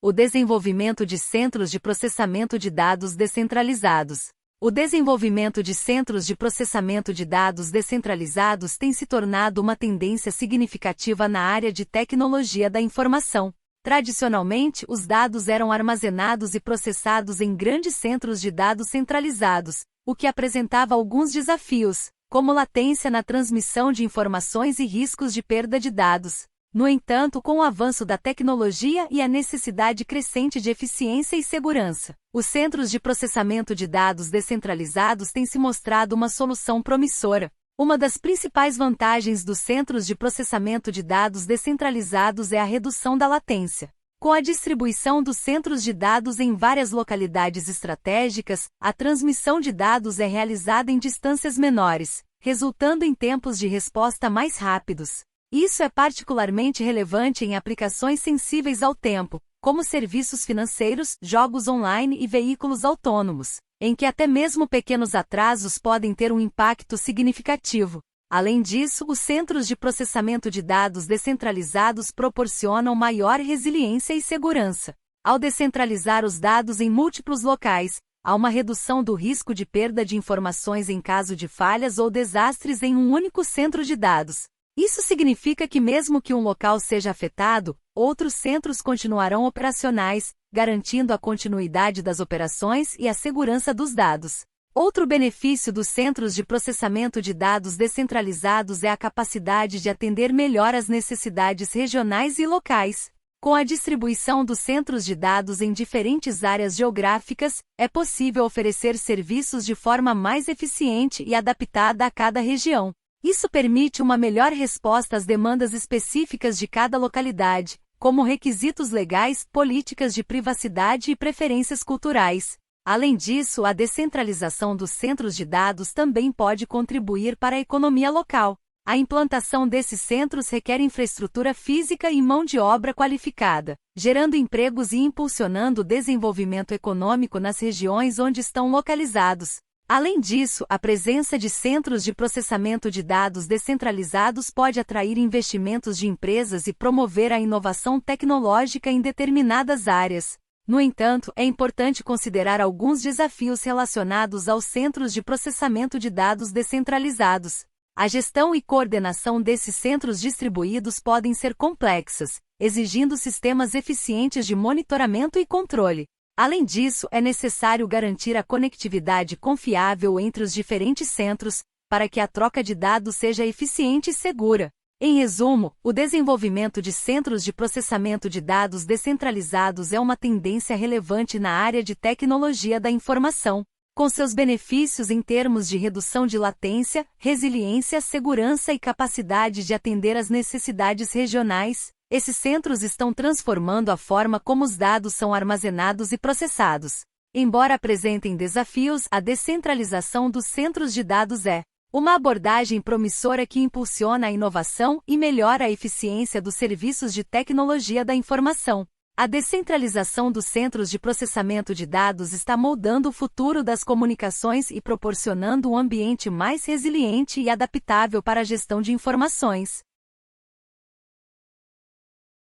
O desenvolvimento de centros de processamento de dados descentralizados. O desenvolvimento de centros de processamento de dados descentralizados tem se tornado uma tendência significativa na área de tecnologia da informação. Tradicionalmente, os dados eram armazenados e processados em grandes centros de dados centralizados, o que apresentava alguns desafios, como latência na transmissão de informações e riscos de perda de dados. No entanto, com o avanço da tecnologia e a necessidade crescente de eficiência e segurança, os centros de processamento de dados descentralizados têm se mostrado uma solução promissora. Uma das principais vantagens dos centros de processamento de dados descentralizados é a redução da latência. Com a distribuição dos centros de dados em várias localidades estratégicas, a transmissão de dados é realizada em distâncias menores, resultando em tempos de resposta mais rápidos. Isso é particularmente relevante em aplicações sensíveis ao tempo, como serviços financeiros, jogos online e veículos autônomos, em que até mesmo pequenos atrasos podem ter um impacto significativo. Além disso, os centros de processamento de dados descentralizados proporcionam maior resiliência e segurança. Ao descentralizar os dados em múltiplos locais, há uma redução do risco de perda de informações em caso de falhas ou desastres em um único centro de dados. Isso significa que mesmo que um local seja afetado, outros centros continuarão operacionais, garantindo a continuidade das operações e a segurança dos dados. Outro benefício dos centros de processamento de dados descentralizados é a capacidade de atender melhor às necessidades regionais e locais. Com a distribuição dos centros de dados em diferentes áreas geográficas, é possível oferecer serviços de forma mais eficiente e adaptada a cada região. Isso permite uma melhor resposta às demandas específicas de cada localidade, como requisitos legais, políticas de privacidade e preferências culturais. Além disso, a descentralização dos centros de dados também pode contribuir para a economia local. A implantação desses centros requer infraestrutura física e mão de obra qualificada, gerando empregos e impulsionando o desenvolvimento econômico nas regiões onde estão localizados. Além disso, a presença de centros de processamento de dados descentralizados pode atrair investimentos de empresas e promover a inovação tecnológica em determinadas áreas. No entanto, é importante considerar alguns desafios relacionados aos centros de processamento de dados descentralizados. A gestão e coordenação desses centros distribuídos podem ser complexas, exigindo sistemas eficientes de monitoramento e controle. Além disso, é necessário garantir a conectividade confiável entre os diferentes centros, para que a troca de dados seja eficiente e segura. Em resumo, o desenvolvimento de centros de processamento de dados descentralizados é uma tendência relevante na área de tecnologia da informação. Com seus benefícios em termos de redução de latência, resiliência, segurança e capacidade de atender às necessidades regionais, esses centros estão transformando a forma como os dados são armazenados e processados. Embora apresentem desafios, a descentralização dos centros de dados é uma abordagem promissora que impulsiona a inovação e melhora a eficiência dos serviços de tecnologia da informação. A descentralização dos centros de processamento de dados está moldando o futuro das comunicações e proporcionando um ambiente mais resiliente e adaptável para a gestão de informações.